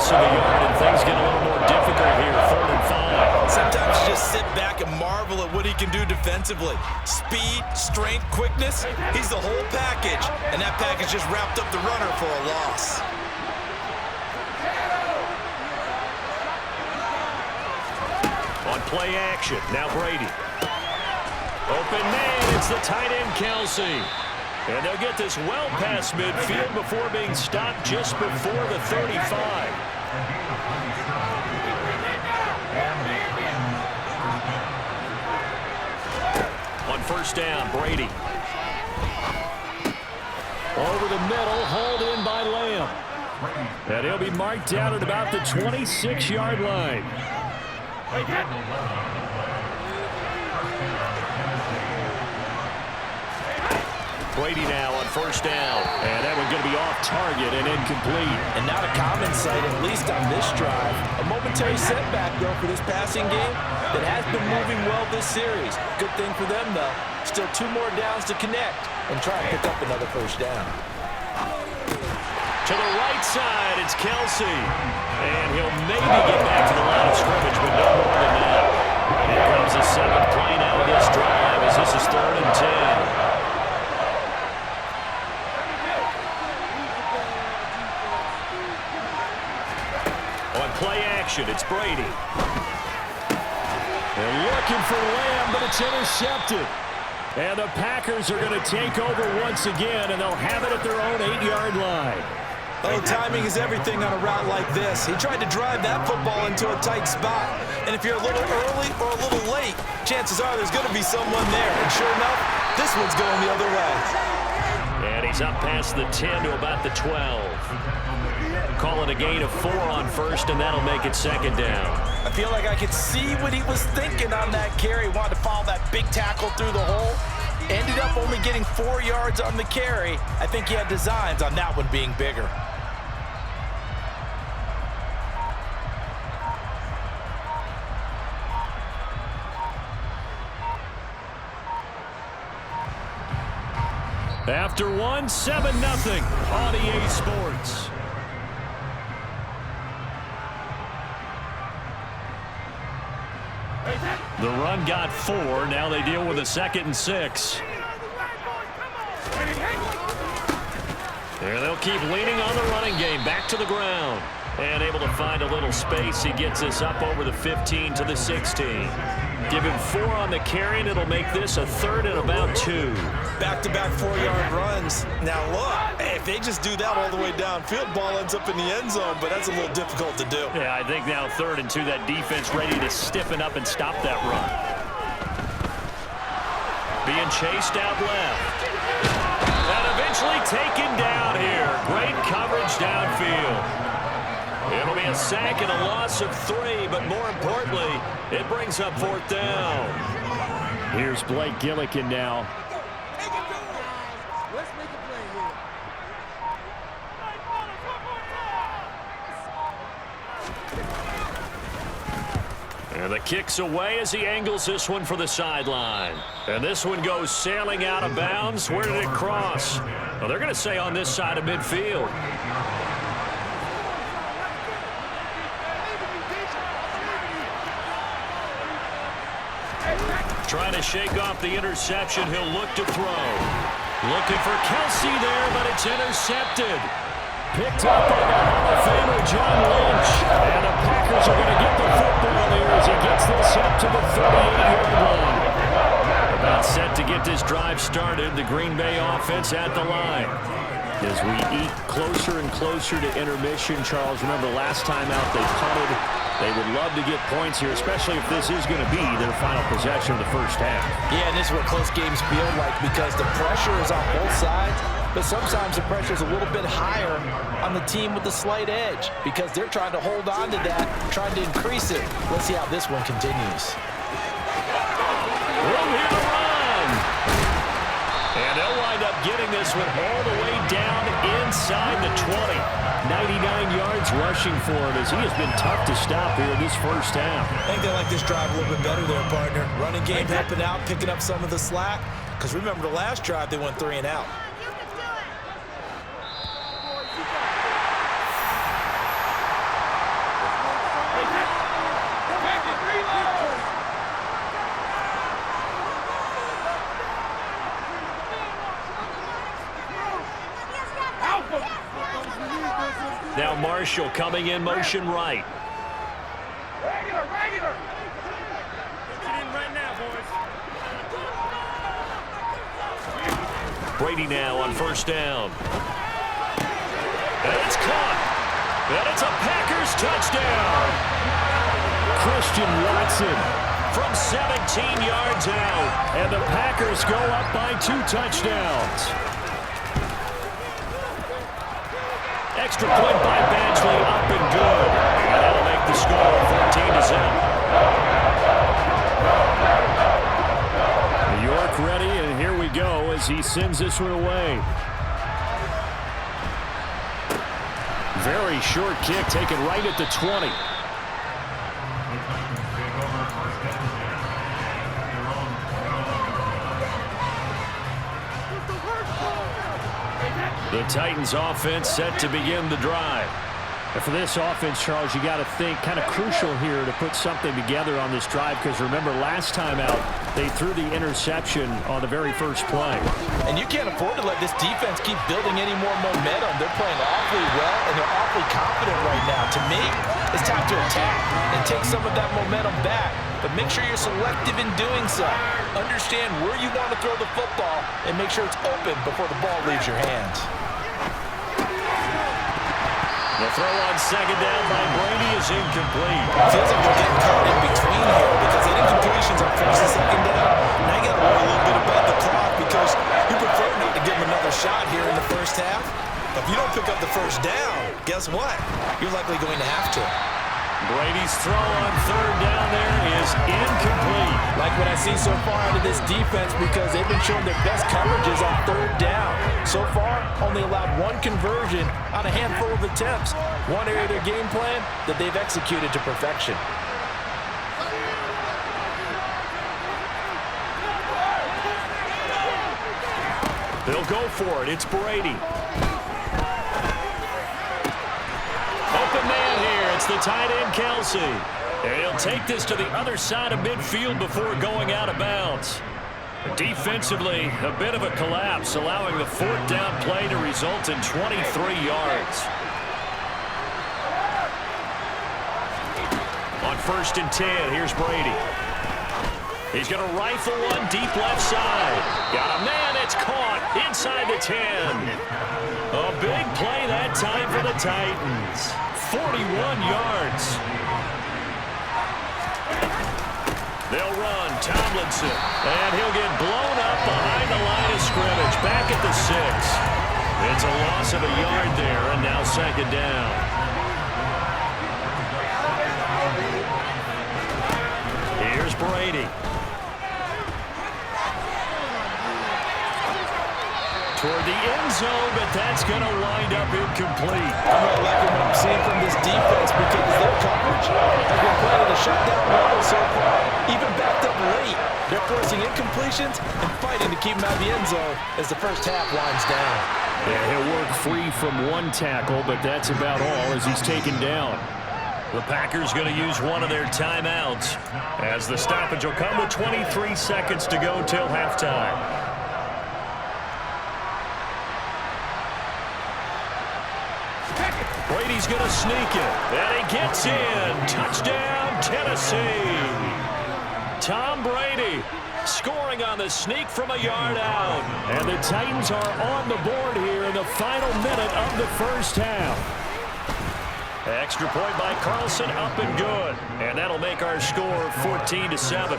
loss of a yard, and things get a little more difficult here, 3rd and 5. Sometimes you just sit back and marvel at what he can do defensively. Speed, strength, quickness, he's the whole package. And that package just wrapped up the runner for a loss. On play action, now Brady. Open man, it's the tight end Kelsey. And they'll get this well past midfield before being stopped just before the 35. On 1st down, Brady. Over the middle, hauled in by Lamb. And he'll be marked down at about the 26-yard line. Brady now on 1st down. And that one's going to be off target and incomplete. And not a common sight, at least on this drive. A momentary setback, though, for this passing game that has been moving well this series. Good thing for them, though. Still 2 more downs to connect and try and pick up another 1st down. To the right side, it's Kelsey. And he'll maybe get back to the line of scrimmage, but no more than that. Here comes the 7th play now of this drive as this is 3rd and 10. On play action, it's Brady. They're looking for Lamb, but it's intercepted. And the Packers are going to take over once again, and they'll have it at their own 8-yard line. Oh, timing is everything on a route like this. He tried to drive that football into a tight spot. And if you're a little early or a little late, chances are there's going to be someone there. And sure enough, this one's going the other way. And he's up past the 10 to about the 12. Call it a gain of 4 on 1st, and that'll make it 2nd down. I feel like I could see what he was thinking on that carry. Wanted to follow that big tackle through the hole. Ended up only getting 4 yards on the carry. I think he had designs on that one being bigger. After 1, 7-0 on EA Sports. The run got 4. Now they deal with a 2nd and 6. And they'll keep leaning on the running game. Back to the ground. And able to find a little space. He gets us up over the 15 to the 16. Give him 4 on the carry, and it'll make this a 3rd and about 2. Back-to-back 4-yard runs. Now look, if they just do that all the way downfield, ball ends up in the end zone, but that's a little difficult to do. Yeah, I think now 3rd and 2, that defense ready to stiffen up and stop that run. Being chased out left. And eventually taken down here. Great coverage downfield. It'll be a sack and a loss of 3, but more importantly, it brings up 4th down. Here's Blake Gillikin now. Let's make a play here. And the kick's away as he angles this one for the sideline. And this one goes sailing out of bounds. Where did it cross? Well, they're going to say on this side of midfield. Trying to shake off the interception. He'll look to throw. Looking for Kelsey there, but it's intercepted. Picked up by the Hall of Famer John Lynch. And the Packers are going to get the football here as he gets this up to the 38-yard line. About set to get this drive started. The Green Bay offense at the line. As we eke closer and closer to intermission, Charles, remember last time out they punted. They would love to get points here, especially if this is going to be their final possession of the first half. Yeah, and this is what close games feel like because the pressure is on both sides, but sometimes the pressure is a little bit higher on the team with the slight edge because they're trying to hold on to that, trying to increase it. Let's see how this one continues. Room here to run. And they'll wind up getting this one all the way down inside the 20. 99 yards rushing for him as he has been tough to stop here in this first half. I think they like this drive a little bit better there, partner. Running game helping out, picking up some of the slack. Because remember the last drive, they went 3 and out. Now Marshall coming in motion right. Regular. Get in right now, boys. Brady now on first down. And it's caught. And it's a Packers touchdown. Christian Watson from 17 yards out. And the Packers go up by 2 touchdowns. Extra point by Badgley, up and good. And that'll make the score 14-7. New York ready, and here we go as he sends this one away. Very short kick taken right at the 20. The Titans offense set to begin the drive. And for this offense, Charles, you got to think kind of crucial here to put something together on this drive, because remember last time out they threw the interception on the very first play. And you can't afford to let this defense keep building any more momentum. They're playing awfully well, and they're awfully confident right now. To me, it's time to attack and take some of that momentum back. But make sure you're selective in doing so. Understand where you want to throw the football and make sure it's open before the ball leaves your hands. The throw on second down by Brady is incomplete. Feels like they're getting caught in between here because they did incompletions on first and second down. Now you got to worry a little bit about the clock because you prefer not to give them another shot here in the first half. If you don't pick up the first down, guess what? You're likely going to have to. Brady's throw on third down there is incomplete. Like what I see so far out of this defense, because they've been showing their best coverages on third down. So far, only allowed 1 conversion on a handful of attempts. One area of their game plan that they've executed to perfection. They'll go for it. It's Brady. Open man here. It's the tight end, Kelsey. And he'll take this to the other side of midfield before going out of bounds. Defensively, a bit of a collapse, allowing the 4th down play to result in 23 yards. On 1st and 10, here's Brady. He's going to rifle one deep left side. Got a man, it's caught inside the 10. A big play that time for the Titans. 41 yards. They'll run Tomlinson, and he'll get blown up behind the line of scrimmage, back at the 6. It's a loss of a yard there, and now second down. Here's Brady. Toward the end zone, but that's going to wind up incomplete. I'm not liking what I'm seeing from this defense because their coverage has been playing at a shutdown level so far. Even backed up late, they're forcing incompletions and fighting to keep them out of the end zone as the first half winds down. Yeah, he'll work free from 1 tackle, but that's about all as he's taken down. The Packers going to use one of their timeouts as the stoppage will come with 23 seconds to go till halftime. Brady's going to sneak it, and he gets in. Touchdown, Tennessee. Tom Brady scoring on the sneak from a yard out. And the Titans are on the board here in the final minute of the first half. Extra point by Carlson, up and good. And that'll make our score 14-7.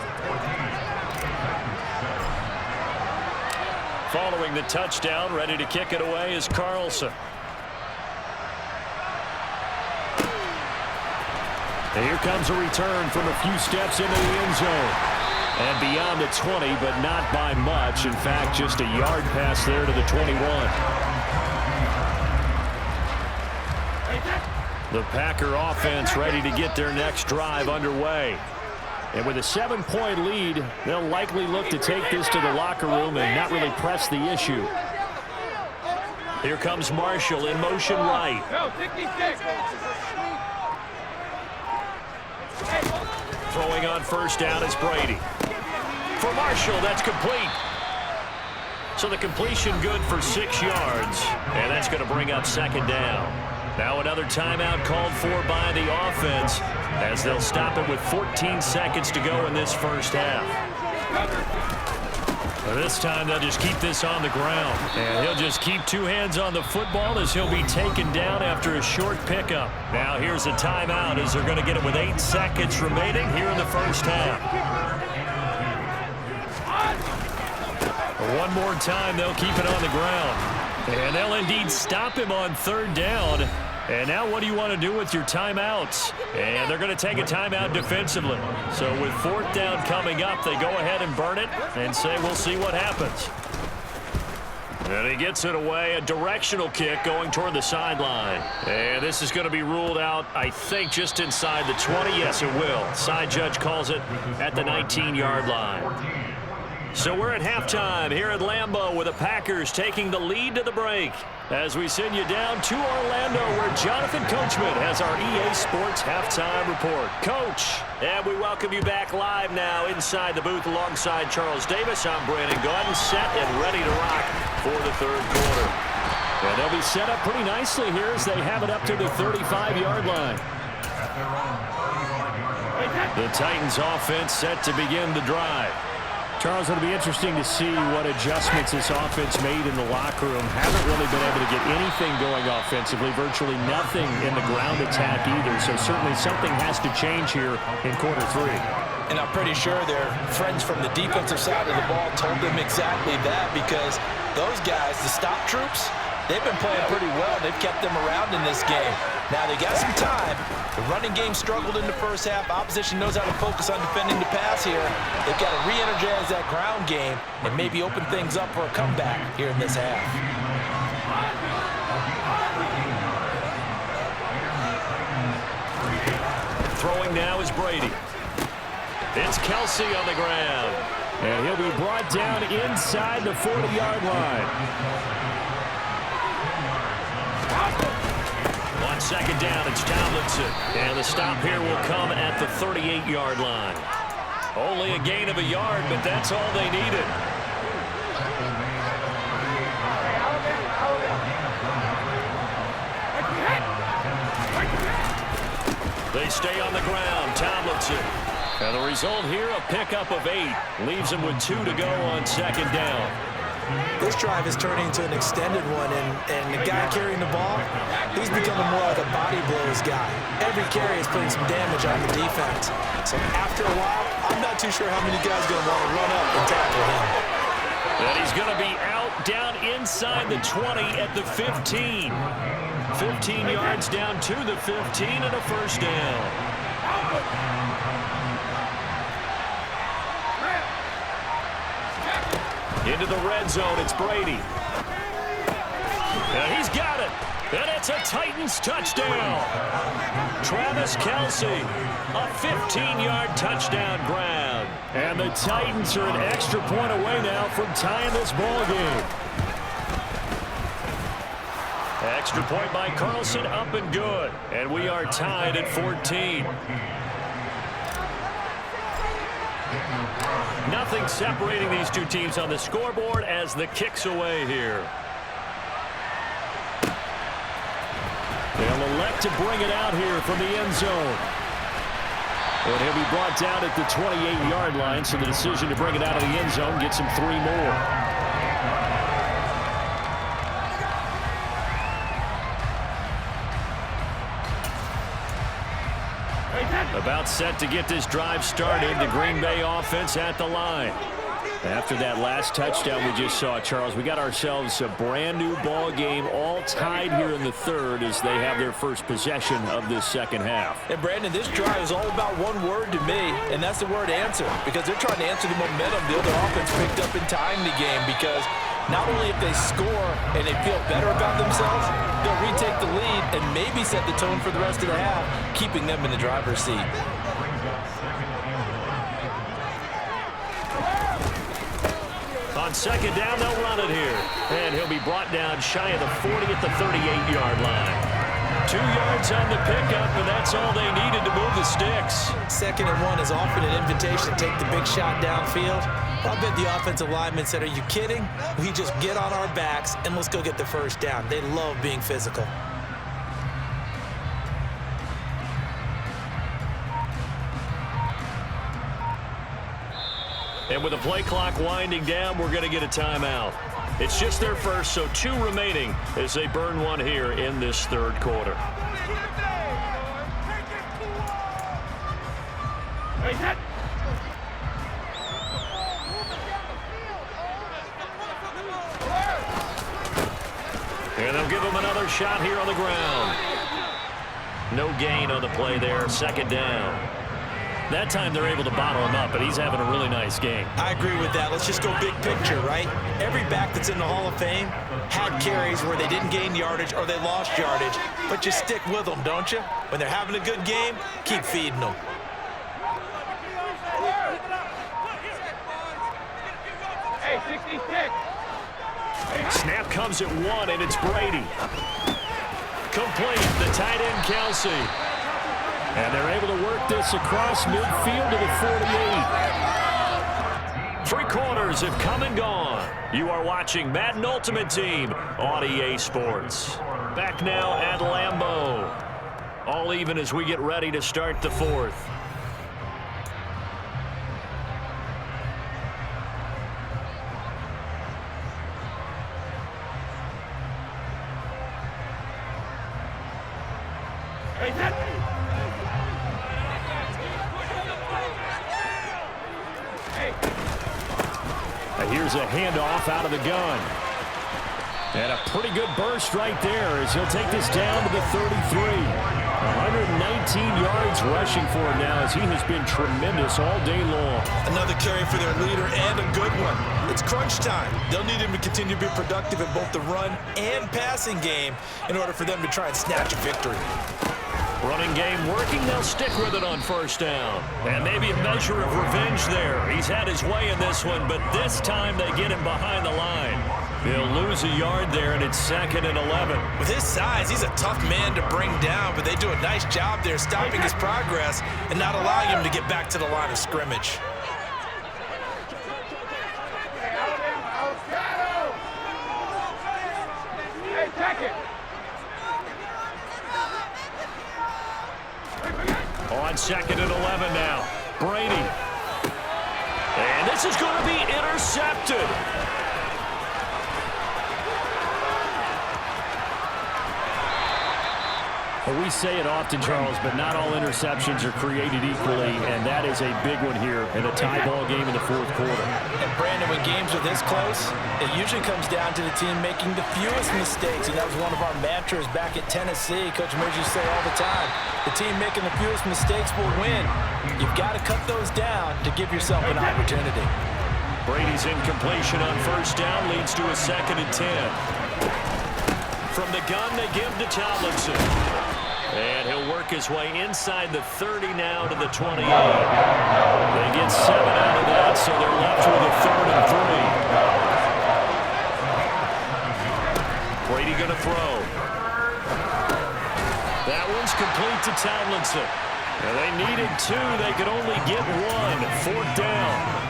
Following the touchdown, ready to kick it away is Carlson. And here comes a return from a few steps into the end zone. And beyond the 20, but not by much. In fact, just a yard pass there to the 21. The Packer offense ready to get their next drive underway. And with a 7-point lead, they'll likely look to take this to the locker room and not really press the issue. Here comes Marshall in motion right. Throwing on first down is Brady. For Marshall, that's complete. So the completion good for 6 yards. And that's going to bring up second down. Now another timeout called for by the offense as they'll stop it with 14 seconds to go in this first half. This time they'll just keep this on the ground. And he'll just keep two hands on the football as he'll be taken down after a short pickup. Now here's a timeout as they're going to get it with 8 seconds remaining here in the first half. One more time they'll keep it on the ground. And they'll indeed stop him on third down. And now what do you want to do with your timeouts? And they're going to take a timeout defensively. So with fourth down coming up, they go ahead and burn it and say we'll see what happens. And he gets it away, a directional kick going toward the sideline. And this is going to be ruled out, I think, just inside the 20. Yes, it will. Side judge calls it at the 19-yard line. So we're at halftime here at Lambeau with the Packers taking the lead to the break as we send you down to Orlando where Jonathan Coachman has our EA Sports halftime report. Coach, and we welcome you back live now inside the booth alongside Charles Davis. I'm Brandon Gaudin, set and ready to rock for the third quarter. And they'll be set up pretty nicely here as they have it up to the 35-yard line. The Titans offense set to begin the drive. Charles, it'll be interesting to see what adjustments this offense made in the locker room. Haven't really been able to get anything going offensively, virtually nothing in the ground attack either. So certainly something has to change here in quarter three. And I'm pretty sure their friends from the defensive side of the ball told them exactly that because those guys, the stop troops, they've been playing pretty well. They've kept them around in this game. Now they got some time. The running game struggled in the first half. Opposition knows how to focus on defending the pass here. They've got to re-energize that ground game and maybe open things up for a comeback here in this half. Throwing now is Brady. It's Kelsey on the ground. And he'll be brought down inside the 40-yard line. On second down, it's Tomlinson. And the stop here will come at the 38-yard line. Only a gain of a yard, but that's all they needed. They stay on the ground, Tomlinson. And the result here, a pickup of 8. Leaves them with 2 to go on second down. This drive is turning into an extended one, and the guy carrying the ball, he's becoming more like a body blows guy. Every carry is putting some damage on the defense. So after a while, I'm not too sure how many guys are going to want to run up and tackle him. And he's going to be out down inside the 20 at the 15. 15 yards down to the 15 and a first down. Into the red zone, it's Brady. And he's got it. And it's a Titans touchdown. Travis Kelsey, a 15-yard touchdown grab. And the Titans are an extra point away now from tying this ball game. Extra point by Carlson, up and good. And we are tied at 14. Nothing separating these two teams on the scoreboard as the kick's away here. They'll elect to bring it out here from the end zone. And he'll be brought down at the 28-yard line, so the decision to bring it out of the end zone gets him 3 more. About set to get this drive started. The Green Bay offense at the line. After that last touchdown we just saw, Charles, we got ourselves a brand new ball game, all tied here in the third as they have their first possession of this second half. And Brandon, this drive is all about one word to me, and that's the word answer, because they're trying to answer the momentum the other offense picked up in tying the game, because not only if they score and they feel better about themselves, they'll retake the lead and maybe set the tone for the rest of the half, keeping them in the driver's seat. On second down, they'll run it here. And he'll be brought down shy of the 40 at the 38-yard line. 2 yards on the pickup, and that's all they needed to move the sticks. 2nd and 1 is often an invitation to take the big shot downfield. I bet the offensive linemen said, are you kidding? We just get on our backs, and let's go get the first down. They love being physical. And with the play clock winding down, we're going to get a timeout. It's just their first, so 2 remaining as they burn one here in this third quarter. And they'll give him another shot here on the ground. No gain on the play there, second down. That time they're able to bottle him up, but he's having a really nice game. I agree with that. Let's just go big picture, right? Every back that's in the Hall of Fame had carries where they didn't gain yardage or they lost yardage, but you stick with them, don't you? When they're having a good game, keep feeding them. Hey, 66. Snap comes at 1, and it's Brady. Complete, the tight end, Kelsey. And they're able to work this across midfield to the 48. 3 quarters have come and gone. You are watching Madden Ultimate Team on EA Sports. Back now at Lambeau. All even as we get ready to start the 4th. Here's a handoff out of the gun. And a pretty good burst right there as he'll take this down to the 33. 119 yards rushing for him now as he has been tremendous all day long. Another carry for their leader and a good one. It's crunch time. They'll need him to continue to be productive in both the run and passing game in order for them to try and snatch a victory. Running game working, they'll stick with it on first down. And maybe a measure of revenge there. He's had his way in this one, but this time they get him behind the line. He'll lose a yard there, and it's 2nd and 11. With his size, he's a tough man to bring down, but they do a nice job there stopping his progress and not allowing him to get back to the line of scrimmage. Hey, check it. On 2nd and 11 now. Brady. And this is going to be intercepted. Well, we say it often, Charles, but not all interceptions are created equally, and that is a big one here in a tie ball game in the 4th quarter. And Brandon, when games are this close, it usually comes down to the team making the fewest mistakes, and that was one of our mantras back at Tennessee. Coach Merge used to say all the time, the team making the fewest mistakes will win. You've got to cut those down to give yourself an opportunity. Brady's incompletion on first down leads to a 2nd and 10. From the gun, they give to Tomlinson. And he'll work his way inside the 30 now to the 28. They get 7 out of that, so they're left with a 3rd and 3. Brady going to throw. That one's complete to Tomlinson. And they needed 2. They could only get 1. 4th down.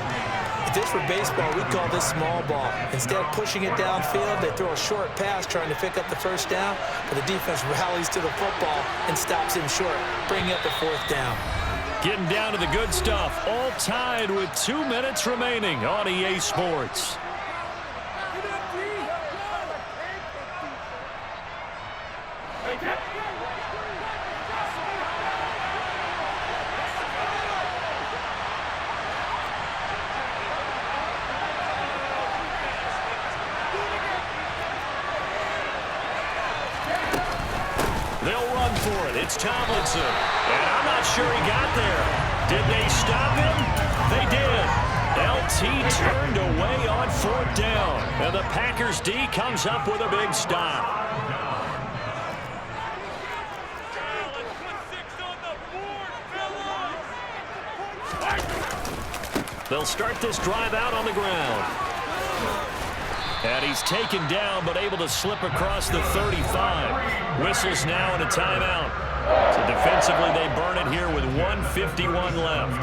If this were baseball, we'd call this small ball. Instead of pushing it downfield, they throw a short pass trying to pick up the first down, but the defense rallies to the football and stops him short, bringing up the 4th down. Getting down to the good stuff, all tied with 2 minutes remaining on EA Sports. They'll run for it. It's Tomlinson. And I'm not sure he got there. Did they stop him? They did. LT turned away on 4th down. And the Packers D comes up with a big stop. They'll start this drive out on the ground. And he's taken down, but able to slip across the 35. Whistles now in a timeout. So defensively, they burn it here with 1:51 left.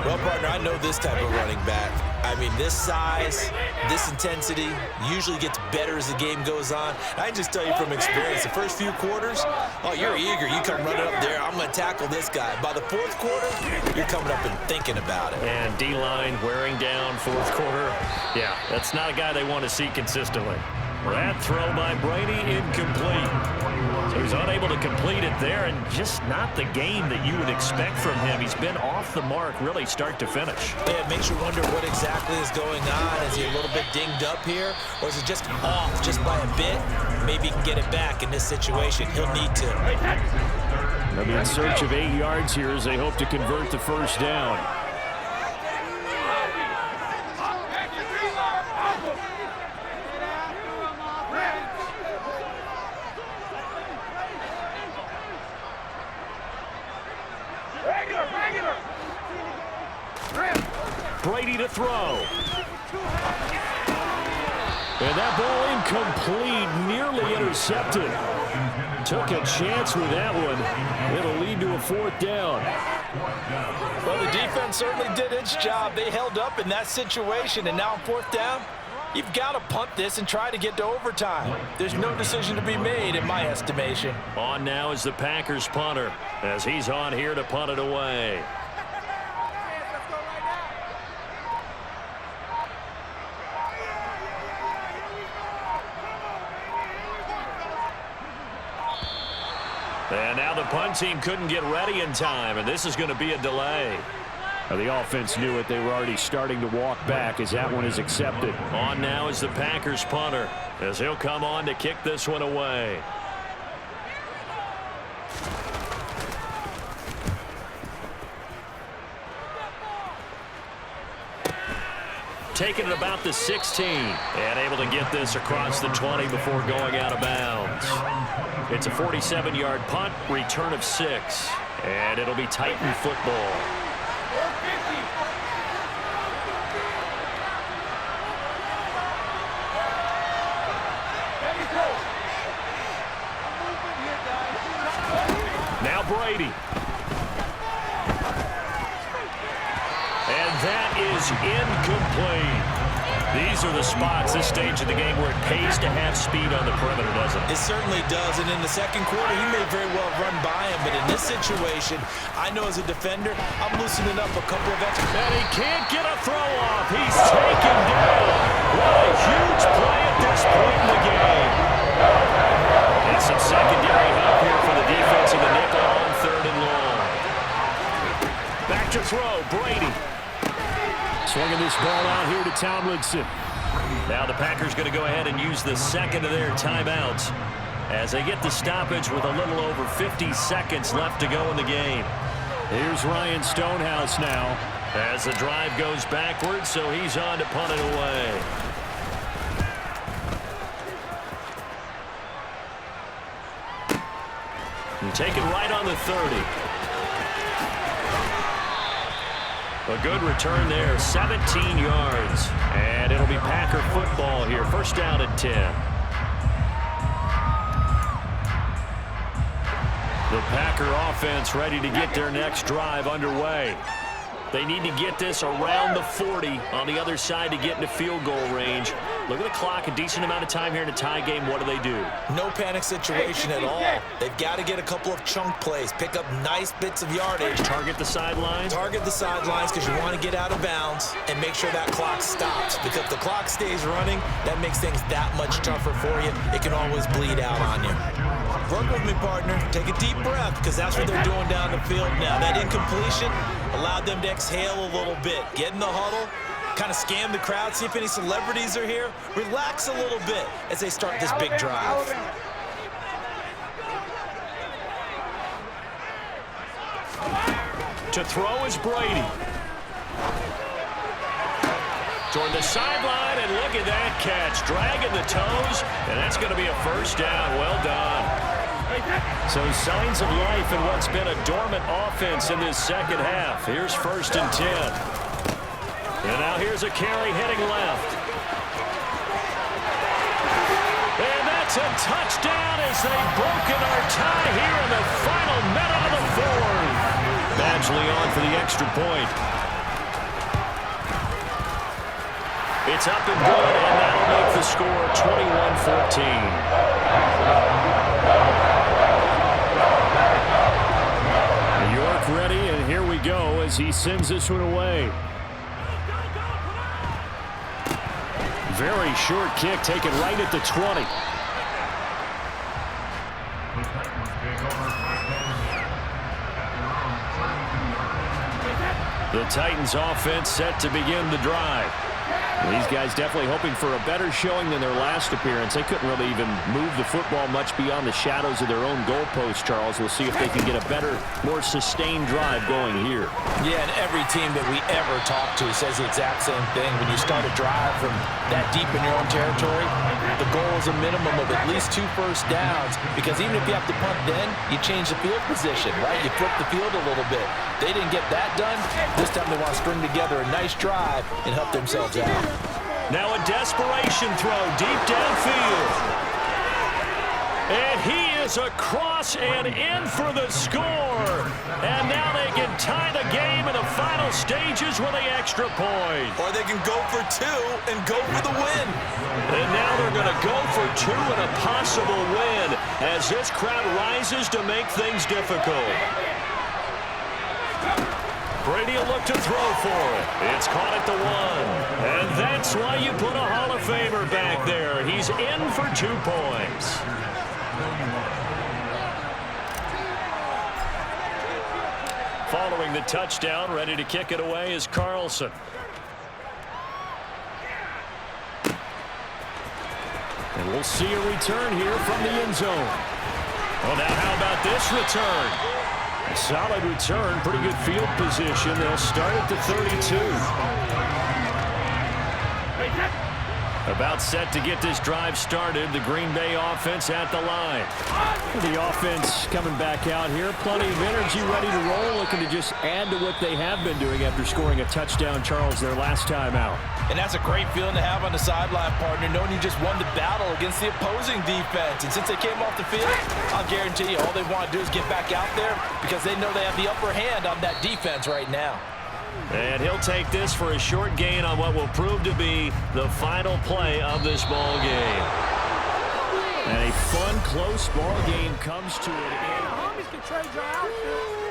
Well, partner, I know this type of running back. I mean, this size, this intensity usually gets better as the game goes on. I can just tell you from experience, the first few quarters, oh, you're eager. You come running up there, I'm going to tackle this guy. By the fourth quarter, you're coming up and thinking about it. And D-line wearing down fourth quarter. Yeah, that's not a guy they want to see consistently. That throw by Brady incomplete. So he's unable to complete it there, and just not the game that you would expect from him. He's been off the mark really start to finish. Yeah, it makes you wonder what exactly is going on. Is he a little bit dinged up here, or is it just off just by a bit? Maybe he can get it back in this situation. He'll need to. They'll be in search of 8 yards here as they hope to convert the first down. Brady to throw. And that ball incomplete, nearly intercepted. Took a chance with that one. It'll lead to a fourth down. Well, the defense certainly did its job. They held up in that situation, and now on fourth down, you've got to punt this and try to get to overtime. There's no decision to be made in my estimation. On now is the Packers punter as he's on here to punt it away. And now the punt team couldn't get ready in time, and this is going to be a delay. Now the offense knew it. They were already starting to walk back as that one is accepted. On now is the Packers punter as he'll come on to kick this one away. Taking it about the 16 and able to get this across the 20 before going out of bounds. It's a 47-yard punt, return of 6, and it'll be Titan football. Now Brady. And that is incomplete. These are the spots, this stage of the game, where it pays to have speed on the perimeter, doesn't it? It certainly does, and in the second quarter, he may very well run by him, but in this situation, I know as a defender, I'm loosening up a couple of extra. And he can't get a throw off. He's taken down. What a huge play at this point in the game. And some secondary help here for the defense of the nickel on 3rd and long. Back to throw, Brady. Swinging this ball out here to Tomlinson. Now the Packers going to go ahead and use the second of their timeouts as they get the stoppage with a little over 50 seconds left to go in the game. Here's Ryan Stonehouse now as the drive goes backwards, so he's on to punt it away. And take it right on the 30. A good return there, 17 yards. And it'll be Packer football here. First down at 10. The Packer offense ready to get their next drive underway. They need to get this around the 40 on the other side to get into field goal range. Look at the clock, a decent amount of time here in a tie game. What do? No panic situation at all. They've got to get a couple of chunk plays, pick up nice bits of yardage. Target the sidelines? Target the sidelines because you want to get out of bounds and make sure that clock stops. Because if the clock stays running, that makes things that much tougher for you. It can always bleed out on you. Work with me, partner. Take a deep breath because that's what they're doing down the field now. That incompletion allowed them to exhale a little bit. Get in the huddle, kind of scan the crowd, see if any celebrities are here. Relax a little bit as they start this big drive. To throw is Brady. Toward the sideline, and look at that catch. Dragging the toes, and that's going to be a first down. Well done. So signs of life in what's been a dormant offense in this second half. Here's 1st and 10. And now here's a carry heading left. And that's a touchdown as they've broken our tie here in the final minute of the fourth. Badgley on for the extra point. It's up and good, and that'll make the score 21-14. York ready, and here we go as he sends this one away. Very short kick, taken right at the 20. The Titans offense set to begin the drive. These guys definitely hoping for a better showing than their last appearance. They couldn't really even move the football much beyond the shadows of their own goalpost, Charles. We'll see if they can get a better, more sustained drive going here. Yeah, and every team that we ever talk to says the exact same thing. When you start a drive from that deep in your own territory, the goal is a minimum of at least 2 first downs, because even if you have to punt then, you change the field position, right? You flip the field a little bit. They didn't get that done. This time they want to string together a nice drive and help themselves out. Now a desperation throw deep downfield. And he is across and in for the score. And now they can tie the game in the final stages with the extra point. Or they can go for 2 and go for the win. And now they're going to go for 2 and a possible win as this crowd rises to make things difficult. Brady will look to throw for it. It's caught at the 1. And that's why you put a Hall of Famer back there. He's in for 2 points. Following the touchdown, ready to kick it away is Carlson. And we'll see a return here from the end zone. Well, now how about this return? A solid return, pretty good field position. They'll start at the 32. About set to get this drive started. The Green Bay offense at the line. The offense coming back out here. Plenty of energy, ready to roll, looking to just add to what they have been doing after scoring a touchdown, Charles, their last time out. And that's a great feeling to have on the sideline, partner, knowing you just won the battle against the opposing defense. And since they came off the field, I'll guarantee you all they want to do is get back out there because they know they have the upper hand on that defense right now. And he'll take this for a short gain on what will prove to be the final play of this ball game. And a fun, close ball game comes to an end. Homies can trade your outfit.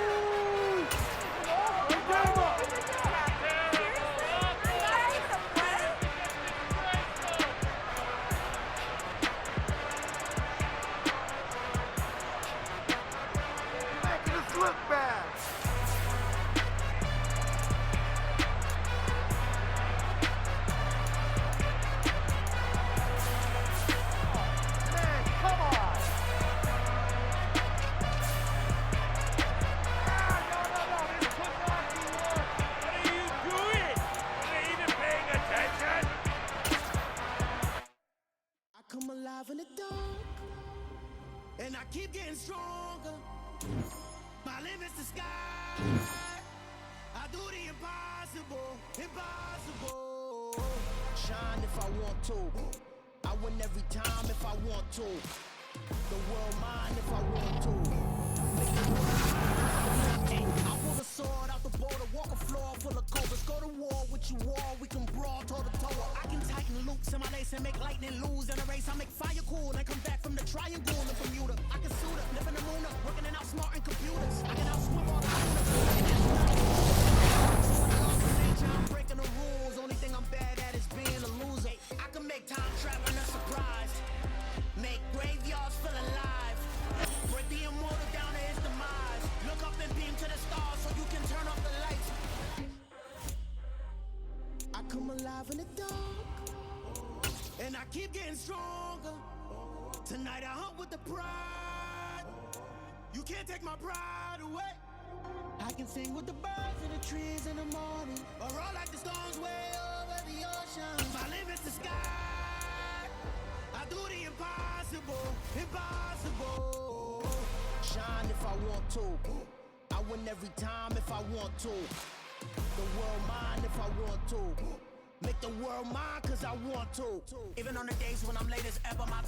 In the dark, and I keep getting stronger. My limit's the sky. I do the impossible, impossible. Shine if I want to. I win every time if I want to. The world mine if I want to. I pull the sword out the border, walk a floor full of cobras. Go to war with you all, we can brawl toe to toe. I can tighten loops in my lace and make lightning lose in a race. I make fire cool and come back from the triangle in Bermuda. I can suit up, live in the moon up, working and outsmarting computers. I can outswim all the I'm breaking the rules, only thing I'm bad at is being a loser. I can make time traveling a surprise, make graveyards feel alive, break the immortal down to his demise. Look up and beam to the stars so you can turn off the lights. I come alive in the dark, and I keep getting stronger. Tonight I hunt with the pride. You can't take my pride away. I can sing with the birds and the trees in the morning, or roll like the storms way over the ocean. My limit's the sky. I do the impossible, impossible. Shine if I want to. I win every time if I want to. The world mine if I want to. Make the world mine cause I want to. Even on the days when I'm late as ever, my